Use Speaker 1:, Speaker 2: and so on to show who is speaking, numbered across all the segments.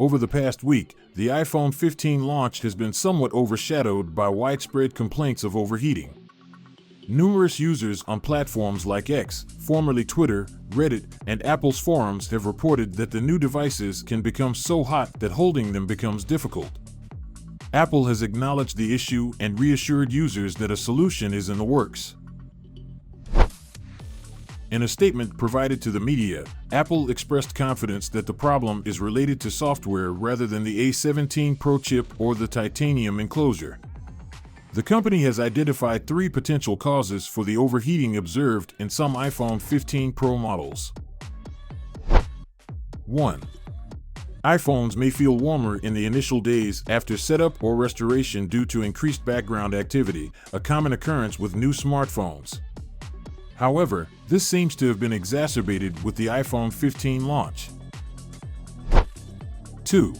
Speaker 1: Over the past week, the iPhone 15 launch has been somewhat overshadowed by widespread complaints of overheating. Numerous users on platforms like X, formerly Twitter, Reddit, and Apple's forums have reported that the new devices can become so hot that holding them becomes difficult. Apple has acknowledged the issue and reassured users that a solution is in the works. In a statement provided to the media, Apple expressed confidence that the problem is related to software rather than the A17 Pro chip or the titanium enclosure. The company has identified 3 potential causes for the overheating observed in some iPhone 15 Pro models. 1. iPhones may feel warmer in the initial days after setup or restoration due to increased background activity, a common occurrence with new smartphones. However, this seems to have been exacerbated with the iPhone 15 launch. 2.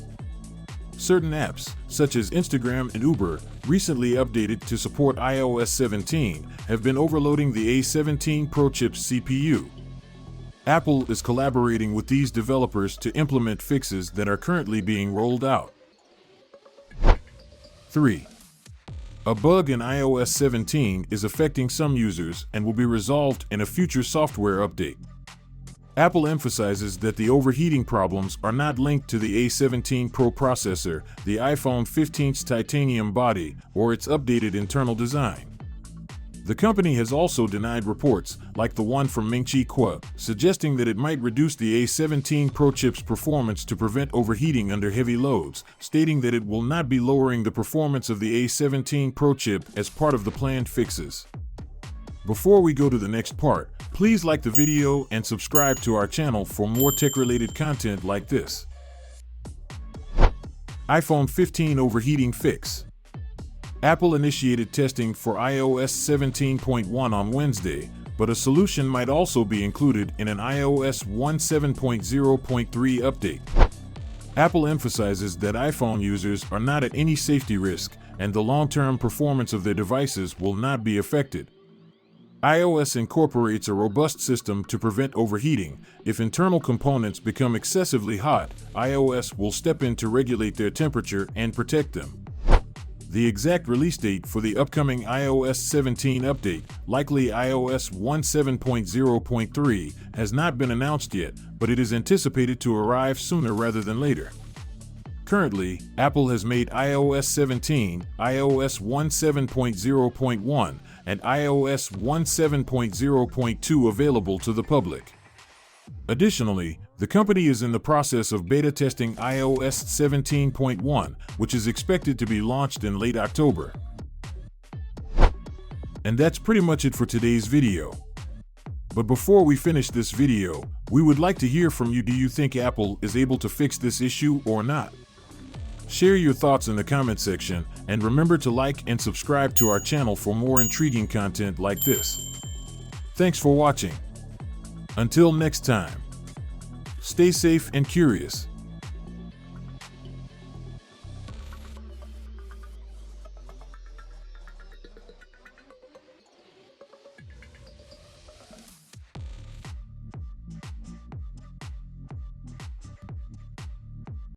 Speaker 1: Certain apps, such as Instagram and Uber, recently updated to support iOS 17, have been overloading the A17 Pro chip's CPU. Apple is collaborating with these developers to implement fixes that are currently being rolled out. 3. A bug in iOS 17 is affecting some users and will be resolved in a future software update. Apple emphasizes that the overheating problems are not linked to the A17 Pro processor, the iPhone 15's titanium body, or its updated internal design. The company has also denied reports, like the one from Ming-Chi Kuo, suggesting that it might reduce the A17 Pro chip's performance to prevent overheating under heavy loads, stating that it will not be lowering the performance of the A17 Pro chip as part of the planned fixes. Before we go to the next part, please like the video and subscribe to our channel for more tech-related content like this. iPhone 15 overheating fix. Apple initiated testing for iOS 17.1 on Wednesday, but a solution might also be included in an iOS 17.0.3 update. Apple emphasizes that iPhone users are not at any safety risk, and the long-term performance of their devices will not be affected. iOS incorporates a robust system to prevent overheating. If internal components become excessively hot, iOS will step in to regulate their temperature and protect them. The exact release date for the upcoming iOS 17 update, likely iOS 17.0.3, has not been announced yet, but it is anticipated to arrive sooner rather than later. Currently, Apple has made iOS 17, iOS 17.0.1, and iOS 17.0.2 available to the public. Additionally, the company is in the process of beta testing iOS 17.1, which is expected to be launched in late October. And that's pretty much it for today's video. But before we finish this video, we would like to hear from you. Do you think Apple is able to fix this issue or not? Share your thoughts in the comment section, and remember to like and subscribe to our channel for more intriguing content like this. Thanks for watching. Until next time, stay safe and curious.